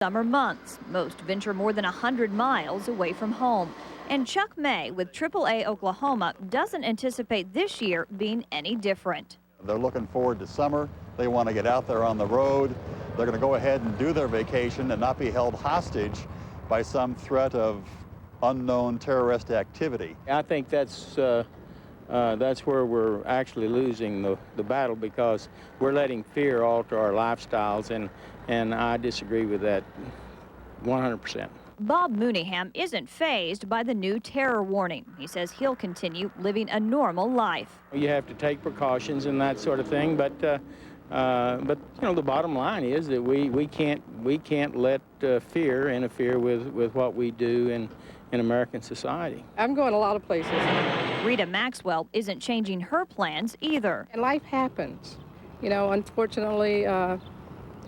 Summer months, most venture more than 100 miles away from home. And Chuck May with AAA Oklahoma doesn't anticipate this year being any different. They're looking forward to summer. They want to get out there on the road. They're going to go ahead and do their vacation and not be held hostage by some threat of unknown terrorist activity. I think that's where we're actually losing the battle, because we're letting fear alter our lifestyles, and I disagree with that 100%. Bob Mooneyham isn't fazed by the new terror warning. He says he'll continue living a normal life. You have to take precautions and that sort of thing, but you know, the bottom line is that we can't let fear interfere with what we do in American society. I'm going a lot of places. Rita Maxwell isn't changing her plans either. And life happens. You know, unfortunately,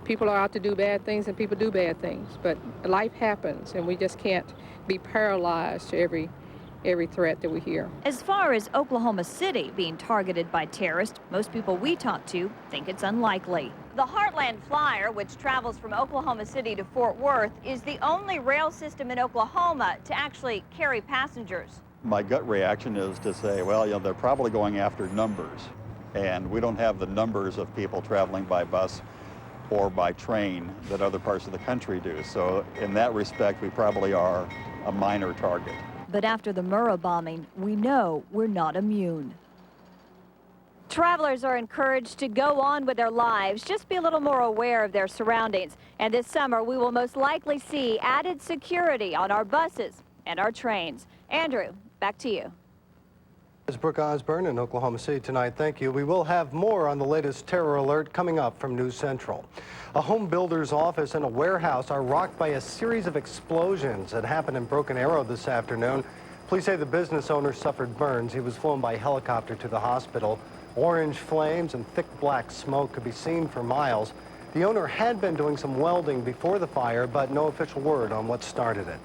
people are out to do bad things and people do bad things. But life happens, and we just can't be paralyzed to every threat that we hear. As far as Oklahoma City being targeted by terrorists, most people we talk to think it's unlikely. The Heartland Flyer, which travels from Oklahoma City to Fort Worth, is the only rail system in Oklahoma to actually carry passengers. My gut reaction is to say, well, you know, they're probably going after numbers, and we don't have the numbers of people traveling by bus or by train that other parts of the country do. So in that respect, we probably are a minor target. But after the Murrah bombing, we know we're not immune. Travelers are encouraged to go on with their lives, just be a little more aware of their surroundings. And this summer, we will most likely see added security on our buses and our trains. Andrew, back to you. As Brooke Osborne in Oklahoma City tonight, thank you. We will have more on the latest terror alert coming up from News Central. A home builder's office and a warehouse are rocked by a series of explosions that happened in Broken Arrow this afternoon. Police say the business owner suffered burns. He was flown by helicopter to the hospital. Orange flames and thick black smoke could be seen for miles. The owner had been doing some welding before the fire, but no official word on what started it.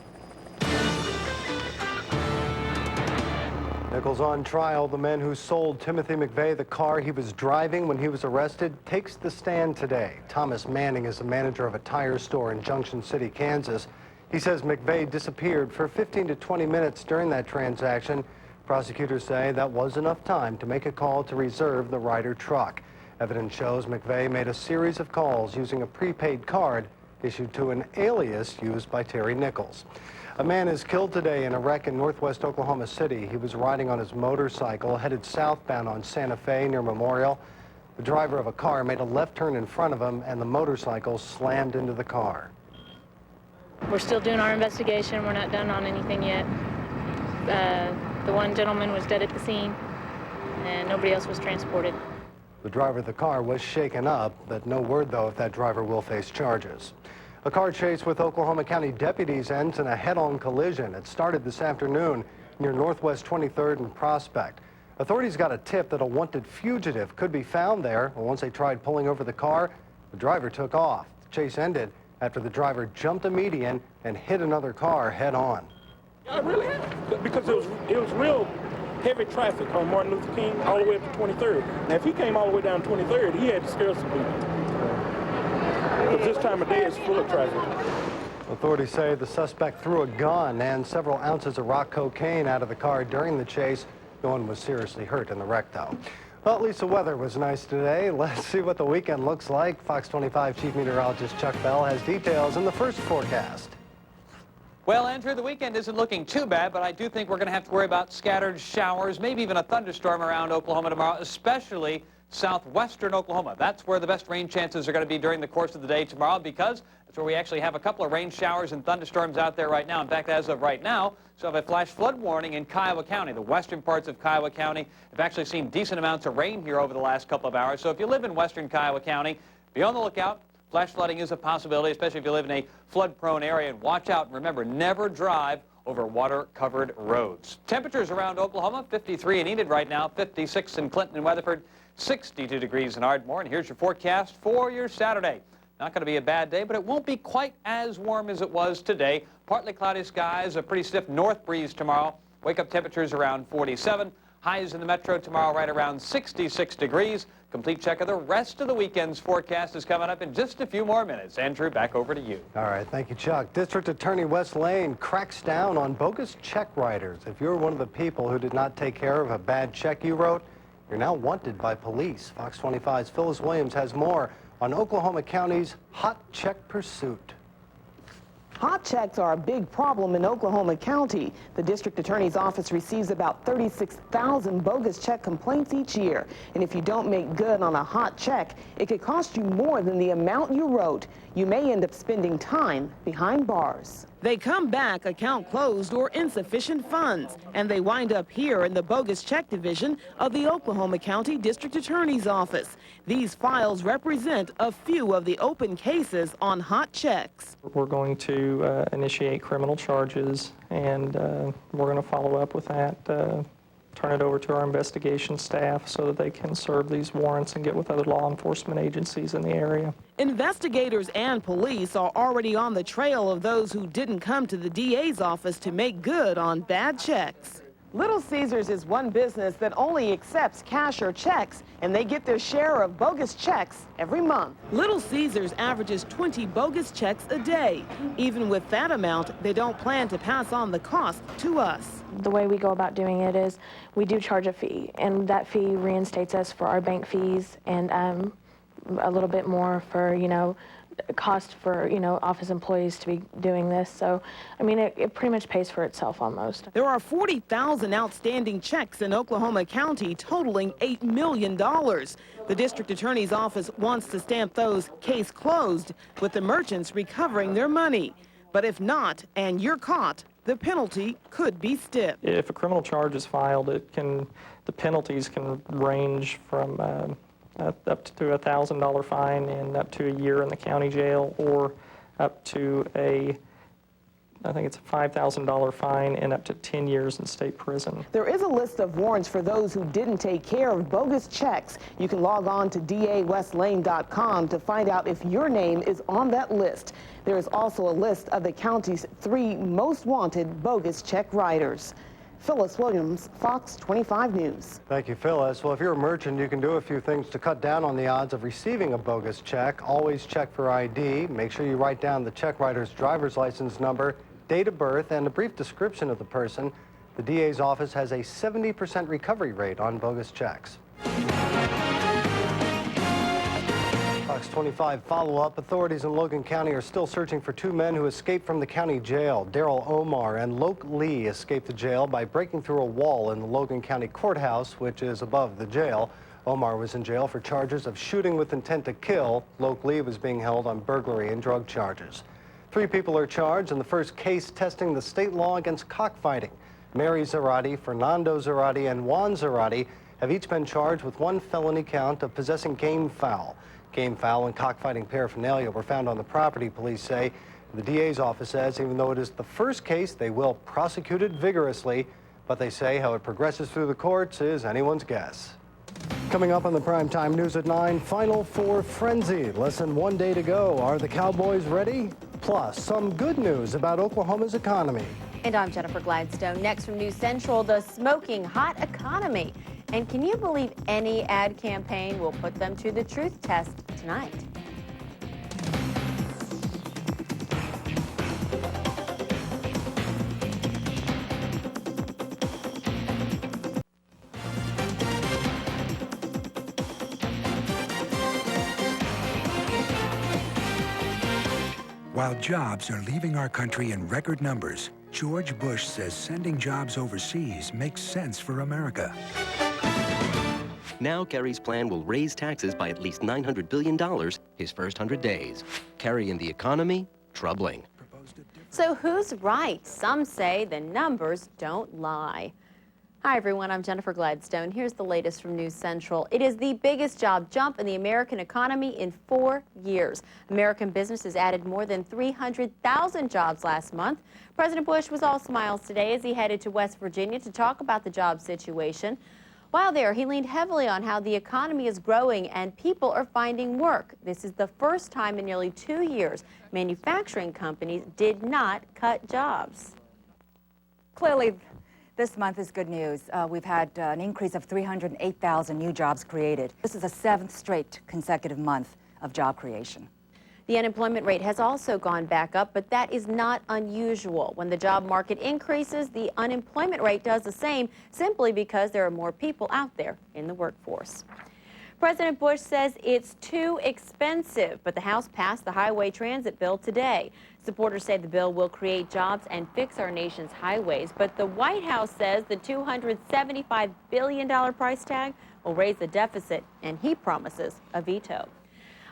Nichols on trial. The man who sold Timothy McVeigh the car he was driving when he was arrested takes the stand today. Thomas Manning is the manager of a tire store in Junction City, Kansas. He says McVeigh disappeared for 15 to 20 minutes during that transaction. Prosecutors say that was enough time to make a call to reserve the Ryder truck. Evidence shows McVeigh made a series of calls using a prepaid card issued to an alias used by Terry Nichols. A man is killed today in a wreck in northwest Oklahoma City. He was riding on his motorcycle headed southbound on Santa Fe near Memorial. The driver of a car made a left turn in front of him, and the motorcycle slammed into the car. We're still doing our investigation. We're not done on anything yet. The one gentleman was dead at the scene, and nobody else was transported. The driver of the car was shaken up, but no word, though, if that driver will face charges. A car chase with Oklahoma County deputies ends in a head-on collision. It started this afternoon near Northwest 23rd and Prospect. Authorities got a tip that a wanted fugitive could be found there. Once they tried pulling over the car, the driver took off. The chase ended after the driver jumped a median and hit another car head-on. Yeah, really? Because it was real heavy traffic on Martin Luther King all the way up to 23rd. Now, if he came all the way down 23rd, he had to scare some people. Because this time of day is full of traffic. Authorities say the suspect threw a gun and several ounces of rock cocaine out of the car during the chase. No one was seriously hurt in the wreck, though. Well, at least the weather was nice today. Let's see what the weekend looks like. Fox 25 Chief Meteorologist Chuck Bell has details in the first forecast. Well, Andrew, the weekend isn't looking too bad, but I do think we're going to have to worry about scattered showers, maybe even a thunderstorm around Oklahoma tomorrow, especially southwestern Oklahoma. That's where the best rain chances are going to be during the course of the day tomorrow, because that's where we actually have a couple of rain showers and thunderstorms out there right now. In fact, as of right now, so have a flash flood warning in Kiowa County. The western parts of Kiowa County have actually seen decent amounts of rain here over the last couple of hours. So if you live in western Kiowa County, be on the lookout. Flash flooding is a possibility, especially if you live in a flood-prone area. And watch out, and remember, never drive over water-covered roads. Temperatures around Oklahoma, 53 in Enid right now, 56 in Clinton and Weatherford, 62 degrees in Ardmore. And here's your forecast for your Saturday. Not going to be a bad day, but it won't be quite as warm as it was today. Partly cloudy skies, a pretty stiff north breeze tomorrow. Wake-up temperatures around 47. Highs in the metro tomorrow right around 66 degrees. Complete check of the rest of the weekend's forecast is coming up in just a few more minutes. Andrew, back over to you. All right, thank you, Chuck. District Attorney Wes Lane cracks down on bogus check writers. If you're one of the people who did not take care of a bad check you wrote, you're now wanted by police. Fox 25's Phyllis Williams has more on Oklahoma County's hot check pursuit. Hot checks are a big problem in Oklahoma County. The district attorney's office receives about 36,000 bogus check complaints each year. And if you don't make good on a hot check, it could cost you more than the amount you wrote. You may end up spending time behind bars. They come back account closed or insufficient funds, and they wind up here in the bogus check division of the Oklahoma County District Attorney's Office. These files represent a few of the open cases on hot checks. We're going to initiate criminal charges, and we're going to follow up with that, turn it over to our investigation staff so that they can serve these warrants and get with other law enforcement agencies in the area. Investigators and police are already on the trail of those who didn't come to the DA's office to make good on bad checks. Little Caesars is one business that only accepts cash or checks, and they get their share of bogus checks every month. Little Caesars averages 20 bogus checks a day. Even with that amount, they don't plan to pass on the cost to us. The way we go about doing it is we do charge a fee, and that fee reinstates us for our bank fees and a little bit more for, cost for, office employees to be doing this. So, I mean, it pretty much pays for itself almost. There are 40,000 outstanding checks in Oklahoma County totaling $8 million. The district attorney's office wants to stamp those case closed, with the merchants recovering their money. But if not, and you're caught, the penalty could be stiff. If a criminal charge is filed, the penalties can range from up to a $1,000 fine and up to a year in the county jail, or up to I think it's a $5,000 fine and up to 10 years in state prison. There is a list of warrants for those who didn't take care of bogus checks. You can log on to daweslane.com to find out if your name is on that list. There is also a list of the county's 3 most wanted bogus check writers. Phyllis Williams, Fox 25 News. Thank you, Phyllis. Well, if you're a merchant, you can do a few things to cut down on the odds of receiving a bogus check. Always check for ID. Make sure you write down the check writer's driver's license number, date of birth, and a brief description of the person. The DA's office has a 70% recovery rate on bogus checks. Fox 25 follow-up. Authorities in Logan County are still searching for 2 men who escaped from the county jail. Daryl Omar and Loke Lee escaped the jail by breaking through a wall in the Logan County Courthouse, which is above the jail. Omar was in jail for charges of shooting with intent to kill. Loke Lee was being held on burglary and drug charges. 3 people are charged in the first case testing the state law against cockfighting. Mary Zarate, Fernando Zarate, and Juan Zarate have each been charged with 1 felony count of possessing game fowl. Game fowl and cockfighting paraphernalia were found on the property, police say. The DA's office says even though it is the first case, they will prosecute it vigorously, but they say how it progresses through the courts is anyone's guess. Coming up on the primetime news at 9, Final Four frenzy. Less than 1 day to go. Are the Cowboys ready? Plus, some good news about Oklahoma's economy. And I'm Jennifer Gladstone. Next from News Central, the smoking hot economy. And can you believe any ad campaign will put them to the truth test tonight? While jobs are leaving our country in record numbers, George Bush says sending jobs overseas makes sense for America. Now Kerry's plan will raise taxes by at least $900 billion his first 100 days. Kerry and the economy, troubling. So who's right? Some say the numbers don't lie. Hi everyone, I'm Jennifer Gladstone. Here's the latest from News Central. It is the biggest job jump in the American economy in 4 years. American businesses added more than 300,000 jobs last month. President Bush was all smiles today as he headed to West Virginia to talk about the job situation. While there, he leaned heavily on how the economy is growing and people are finding work. This is the first time in nearly 2 years manufacturing companies did not cut jobs. Clearly, This month is good news. We've had an increase of 308,000 new jobs created. This is the 7th straight consecutive month of job creation. The unemployment rate has also gone back up, but that is not unusual. When the job market increases, the unemployment rate does the same, simply because there are more people out there in the workforce. President Bush says it's too expensive, but the House passed the highway transit bill today. Supporters say the bill will create jobs and fix our nation's highways, but the White House says the $275 billion price tag will raise the deficit, and he promises a veto.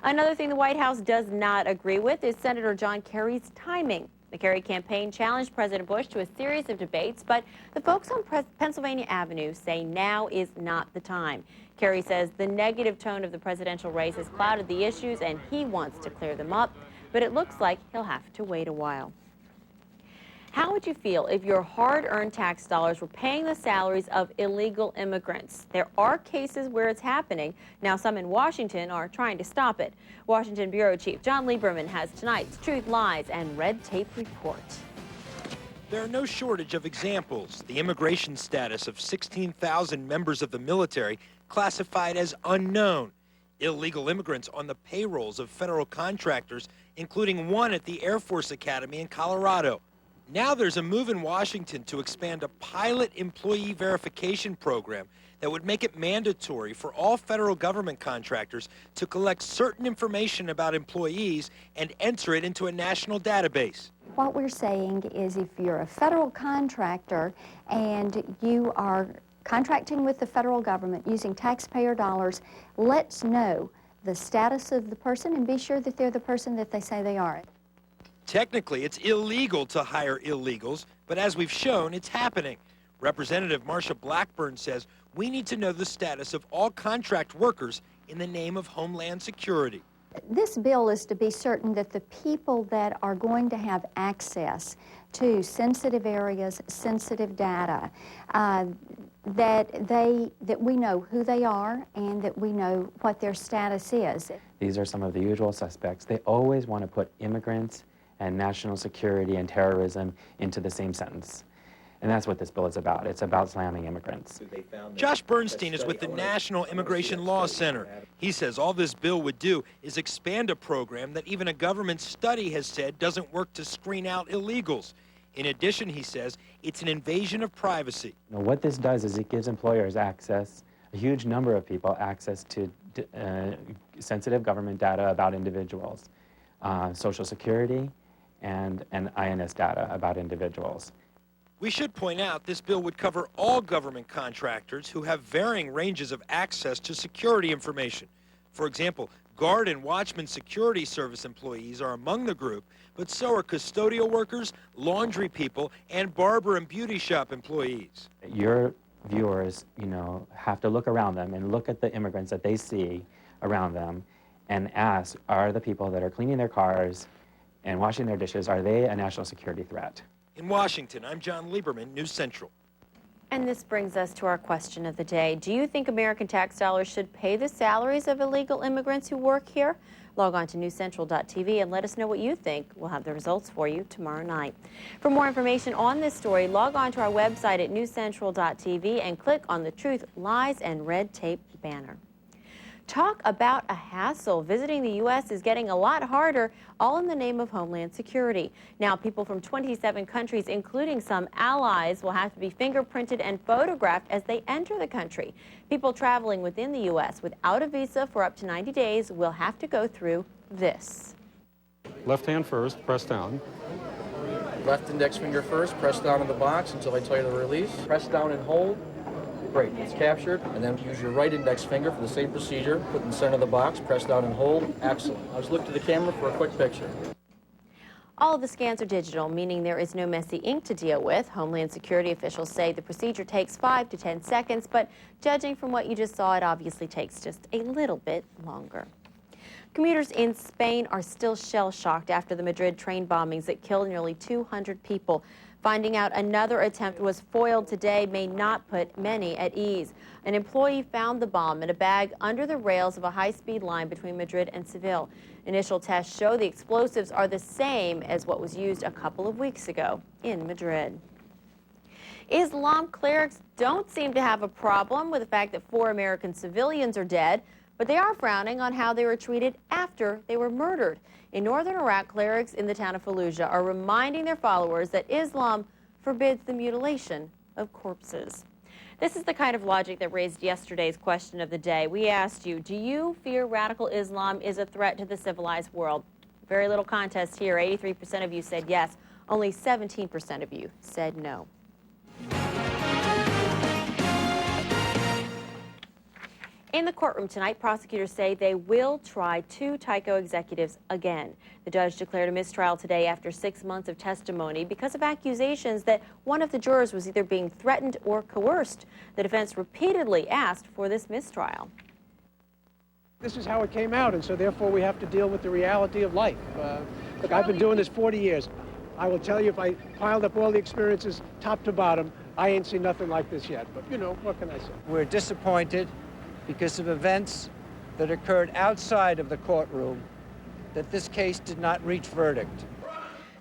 Another thing the White House does not agree with is Senator John Kerry's timing. The Kerry campaign challenged President Bush to a series of debates, but the folks on Pennsylvania Avenue say now is not the time. Kerry says the negative tone of the presidential race has clouded the issues, and he wants to clear them up, but it looks like he'll have to wait a while. How would you feel if your hard-earned tax dollars were paying the salaries of illegal immigrants? There are cases where it's happening. Now, some in Washington are trying to stop it. Washington Bureau Chief John Lieberman has tonight's Truth, Lies, and Red Tape report. There are no shortage of examples. The immigration status of 16,000 members of the military classified as unknown. Illegal immigrants on the payrolls of federal contractors, including one at the Air Force Academy in Colorado. Now there's a move in Washington to expand a pilot employee verification program that would make it mandatory for all federal government contractors to collect certain information about employees and enter it into a national database. What we're saying is if you're a federal contractor and you are contracting with the federal government using taxpayer dollars, let's know the status of the person and be sure that they're the person that they say they are. Technically, it's illegal to hire illegals, but as we've shown, it's happening. Representative Marsha Blackburn says we need to know the status of all contract workers in the name of Homeland Security. This bill is to be certain that the people that are going to have access to sensitive areas, sensitive data, that we know who they are and that we know what their status is. These are some of the usual suspects. They always want to put immigrants and national security and terrorism into the same sentence. And that's what this bill is about. It's about slamming immigrants. Josh Bernstein is with the National Immigration Law Center. He says all this bill would do is expand a program that even a government study has said doesn't work to screen out illegals. In addition, he says, it's an invasion of privacy. What this does is it gives employers access, a huge number of people access to sensitive government data about individuals, Social Security, and INS data about individuals. We should point out this bill would cover all government contractors who have varying ranges of access to security information. For example, guard and watchman security service employees are among the group, but so are custodial workers, laundry people, and barber and beauty shop employees. Your viewers, have to look around them and look at the immigrants that they see around them and ask, are the people that are cleaning their cars and washing their dishes, are they a national security threat? In Washington, I'm John Lieberman, News Central. And this brings us to our question of the day. Do you think American tax dollars should pay the salaries of illegal immigrants who work here? Log on to newscentral.tv and let us know what you think. We'll have the results for you tomorrow night. For more information on this story, log on to our website at newscentral.tv and click on the Truth, Lies, and Red Tape banner. Talk about a hassle. Visiting the U.S. is getting a lot harder, all in the name of Homeland Security. Now, people from 27 countries, including some allies, will have to be fingerprinted and photographed as they enter the country. People traveling within the U.S. without a visa for up to 90 days will have to go through this. Left hand first, press down. Left index finger first, press down in the box until I tell you to release. Press down and hold. Great, it's captured, and then use your right index finger for the same procedure. Put in the center of the box, press down and hold. Excellent. Now just look to the camera for a quick picture. All of the scans are digital, meaning there is no messy ink to deal with. Homeland Security officials say the procedure takes 5 to 10 seconds, but judging from what you just saw, it obviously takes just a little bit longer. Commuters in Spain are still shell-shocked after the Madrid train bombings that killed nearly 200 people. Finding out another attempt was foiled today may not put many at ease. An employee found the bomb in a bag under the rails of a high-speed line between Madrid and Seville. Initial tests show the explosives are the same as what was used a couple of weeks ago in Madrid. Islam clerics don't seem to have a problem with the fact that 4 American civilians are dead, but they are frowning on how they were treated after they were murdered. In northern Iraq, clerics in the town of Fallujah are reminding their followers that Islam forbids the mutilation of corpses. This is the kind of logic that raised yesterday's question of the day. We asked you, do you fear radical Islam is a threat to the civilized world? Very little contest here. 83% of you said yes. Only 17% of you said no. In the courtroom tonight, prosecutors say they will try 2 Tyco executives again. The judge declared a mistrial today after 6 months of testimony because of accusations that one of the jurors was either being threatened or coerced. The defense repeatedly asked for this mistrial. This is how it came out, and so therefore we have to deal with the reality of life. Look, I've been doing this 40 years. I will tell you, if I piled up all the experiences top to bottom, I ain't seen nothing like this yet. But, you know, what can I say? We're disappointed because of events that occurred outside of the courtroom, that this case did not reach verdict.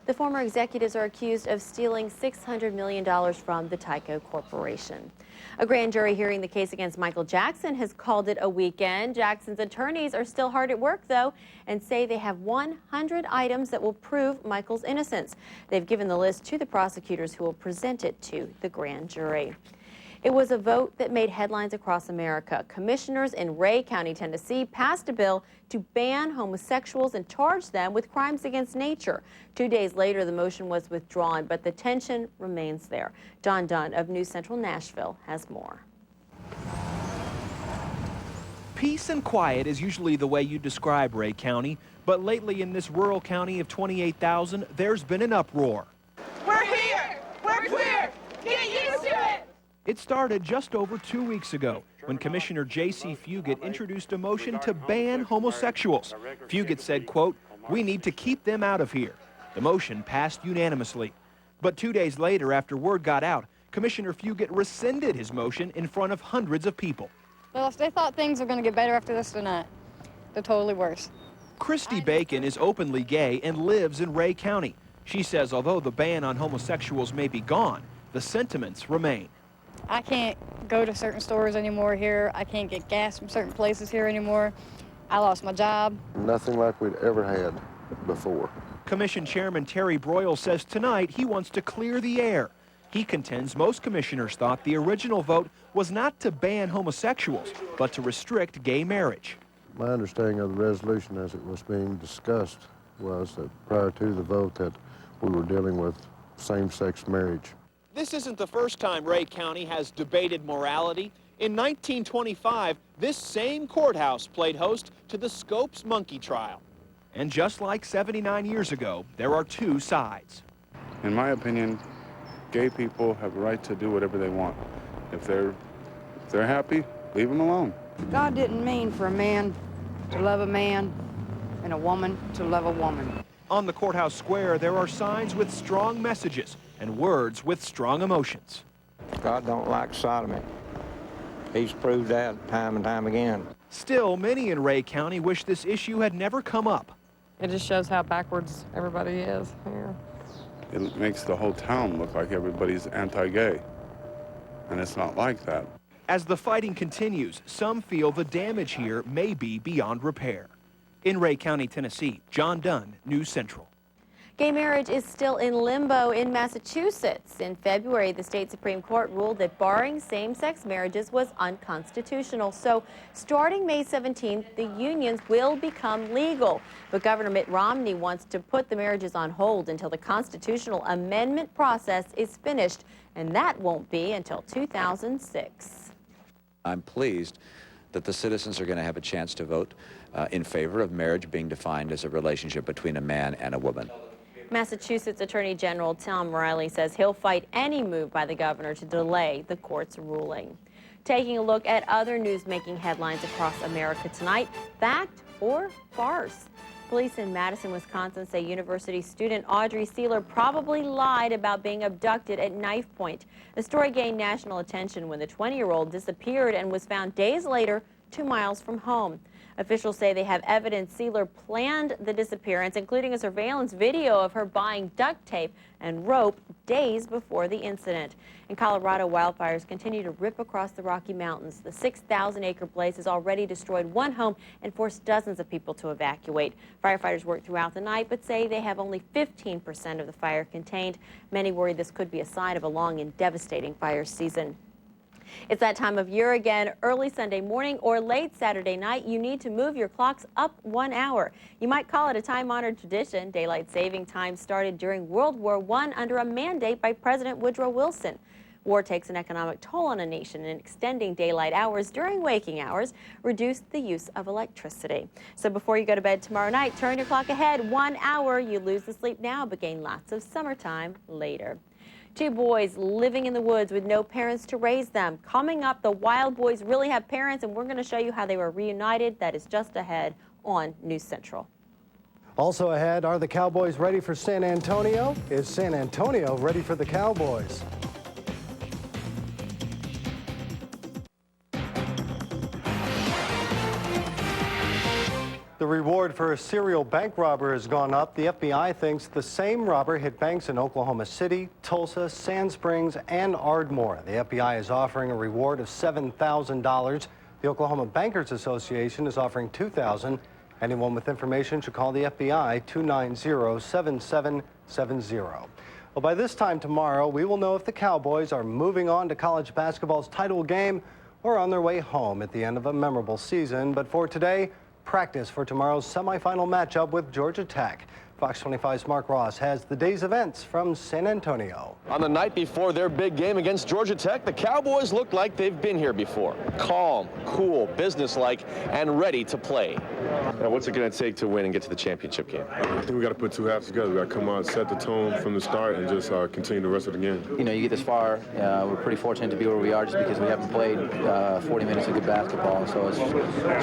The former executives are accused of stealing $600 million from the Tyco Corporation. A grand jury hearing the case against Michael Jackson has called it a weekend. Jackson's attorneys are still hard at work, though, and say they have 100 items that will prove Michael's innocence. They've given the list to the prosecutors who will present it to the grand jury. It was a vote that made headlines across America. Commissioners in Ray County, Tennessee, passed a bill to ban homosexuals and charge them with crimes against nature. 2 days later, the motion was withdrawn, but the tension remains there. John Dunn of News Central Nashville has more. Peace and quiet is usually the way you describe Ray County, but lately in this rural county of 28,000, there's been an uproar. We're here! We're queer! Get used to it! It started just over 2 weeks ago when Commissioner J.C. Fugit introduced a motion to ban homosexuals. Fugit said, quote, "We need to keep them out of here." The motion passed unanimously. But 2 days later, after word got out, Commissioner Fugit rescinded his motion in front of hundreds of people. Well, if they thought things were going to get better after this, they're not. They're totally worse. Christy Bacon is openly gay and lives in Ray County. She says although the ban on homosexuals may be gone, the sentiments remain. I can't go to certain stores anymore here. I can't get gas from certain places here anymore. I lost my job. Nothing like we'd ever had before. Commission Chairman Terry Broyle says tonight he wants to clear the air. He contends most commissioners thought the original vote was not to ban homosexuals, but to restrict gay marriage. My understanding of the resolution as it was being discussed was that prior to the vote that we were dealing with same-sex marriage. This isn't the first time Ray County has debated morality. In 1925, this same courthouse played host to the Scopes monkey trial. And just like 79 years ago, there are 2 sides. In my opinion, gay people have the right to do whatever they want. If they're happy, leave them alone. God didn't mean for a man to love a man and a woman to love a woman. On the courthouse square, there are signs with strong messages and words with strong emotions. God don't like sodomy. He's proved that time and time again. Still, many in Ray County wish this issue had never come up. It just shows how backwards everybody is here. It makes the whole town look like everybody's anti-gay, and it's not like that. As the fighting continues, some feel the damage here may be beyond repair. In Ray County, Tennessee, John Dunn, News Central. Gay marriage is still in limbo in Massachusetts. In February, the state Supreme Court ruled that barring same-sex marriages was unconstitutional. So starting May 17th, the unions will become legal. But Governor Mitt Romney wants to put the marriages on hold until the constitutional amendment process is finished, and that won't be until 2006. I'm pleased that the citizens are going to have a chance to vote in favor of marriage being defined as a relationship between a man and a woman. Massachusetts Attorney General Tom Riley says he'll fight any move by the governor to delay the court's ruling. Taking a look at other news-making headlines across America tonight, fact or farce? Police in Madison, Wisconsin say university student Audrey Sealer probably lied about being abducted at knife point. The story gained national attention when the 20-year-old disappeared and was found days later 2 miles from home. Officials say they have evidence Sealer planned the disappearance, including a surveillance video of her buying duct tape and rope days before the incident. In Colorado, wildfires continue to rip across the Rocky Mountains. The 6,000-acre blaze has already destroyed one home and forced dozens of people to evacuate. Firefighters worked throughout the night, but say they have only 15% of the fire contained. Many worry this could be a sign of a long and devastating fire season. It's that time of year again. Early Sunday morning or late Saturday night, you need to move your clocks up 1 hour. You might call it a time-honored tradition. Daylight saving time started during World War I under a mandate by President Woodrow Wilson. War takes an economic toll on a nation, and extending daylight hours during waking hours reduced the use of electricity. So before you go to bed tomorrow night, turn your clock ahead 1 hour. You lose the sleep now, but gain lots of summertime later. Two boys living in the woods with no parents to raise them. Coming up, the Wild Boys really have parents, and we're going to show you how they were reunited. That is just ahead on News Central. Also ahead, are the Cowboys ready for San Antonio? Is San Antonio ready for the Cowboys? The reward for a serial bank robber has gone up. The FBI thinks the same robber hit banks in Oklahoma City, Tulsa, Sand Springs, and Ardmore. The FBI is offering a reward of $7,000. The Oklahoma Bankers Association is offering $2,000. Anyone with information should call the FBI 290-7770. Well, by this time tomorrow, we will know if the Cowboys are moving on to college basketball's title game or on their way home at the end of a memorable season. But for today, practice for tomorrow's semifinal matchup with Georgia Tech. Fox 25's Mark Ross has the day's events from San Antonio. On the night before their big game against Georgia Tech, the Cowboys looked like they've been here before. Calm, cool, businesslike, and ready to play. Now, what's it going to take to win and get to the championship game? I think we got to put two halves together. We got to come out, set the tone from the start, and just continue the rest of the game. You know, you get this far, we're pretty fortunate to be where we are just because we haven't played 40 minutes of good basketball. So it's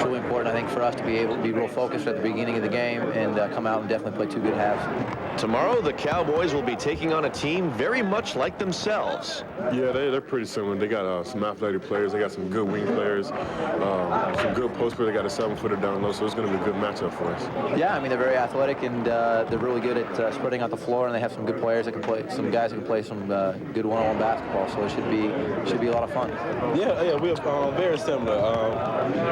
really important, I think, for us to be able to be real focused at the beginning of the game and come out and definitely play two good halves. Tomorrow, the Cowboys will be taking on a team very much like themselves. Yeah, they're pretty similar. They got some athletic players. They got some good wing players, some good post players. They got a 7-footer down low, so it's going to be a good matchup for us. Yeah, I mean, they're very athletic, and they're really good at spreading out the floor, and they have some good players that can play, some guys that can play some good one-on-one basketball, so it should be a lot of fun. Yeah, we're very similar,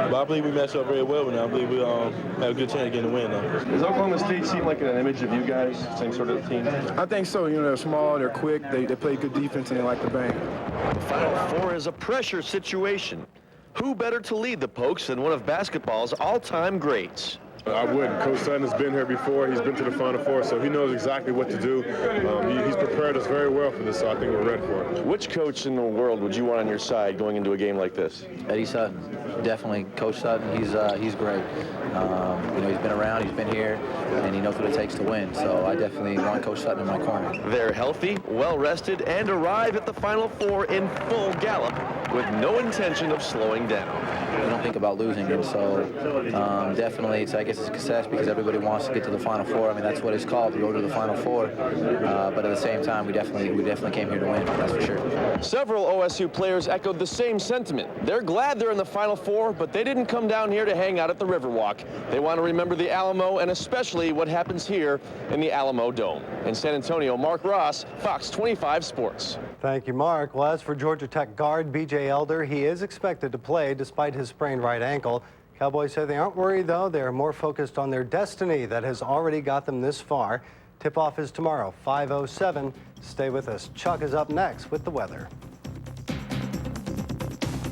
but I believe we match up very well, and I believe we have a good chance of getting a win. Does Oklahoma State seem like an image of you guys, same sort of team? I think so. You know, they're small, they're quick, they play good defense, and they like to bang. The Final Four is a pressure situation. Who better to lead the Pokes than one of basketball's all-time greats? I wouldn't. Coach Sutton has been here before. He's been to the Final Four, so he knows exactly what to do. He's prepared us very well for this, so I think we're ready for it. Which coach in the world would you want on your side going into a game like this? Eddie Sutton, definitely. Coach Sutton, he's great. You know, he's been around, he's been here, and he knows what it takes to win. So I definitely want Coach Sutton in my corner. They're healthy, well-rested, and arrive at the Final Four in full gallop with no intention of slowing down. We don't think about losing, and so definitely, I guess it's a success because everybody wants to get to the Final Four. I mean, that's what it's called, the road to the Final Four. But at the same time, we definitely came here to win, that's for sure. Several OSU players echoed the same sentiment. They're glad they're in the Final Four, but they didn't come down here to hang out at the Riverwalk. They want to remember the Alamo and especially what happens here in the Alamo Dome. In San Antonio, Mark Ross, Fox 25 Sports. Thank you, Mark. Well, as for Georgia Tech guard B.J. Elder, he is expected to play despite his sprained right ankle. Cowboys say they aren't worried, though. They are more focused on their destiny that has already got them this far. Tip-off is tomorrow, 5:07. Stay with us. Chuck is up next with the weather.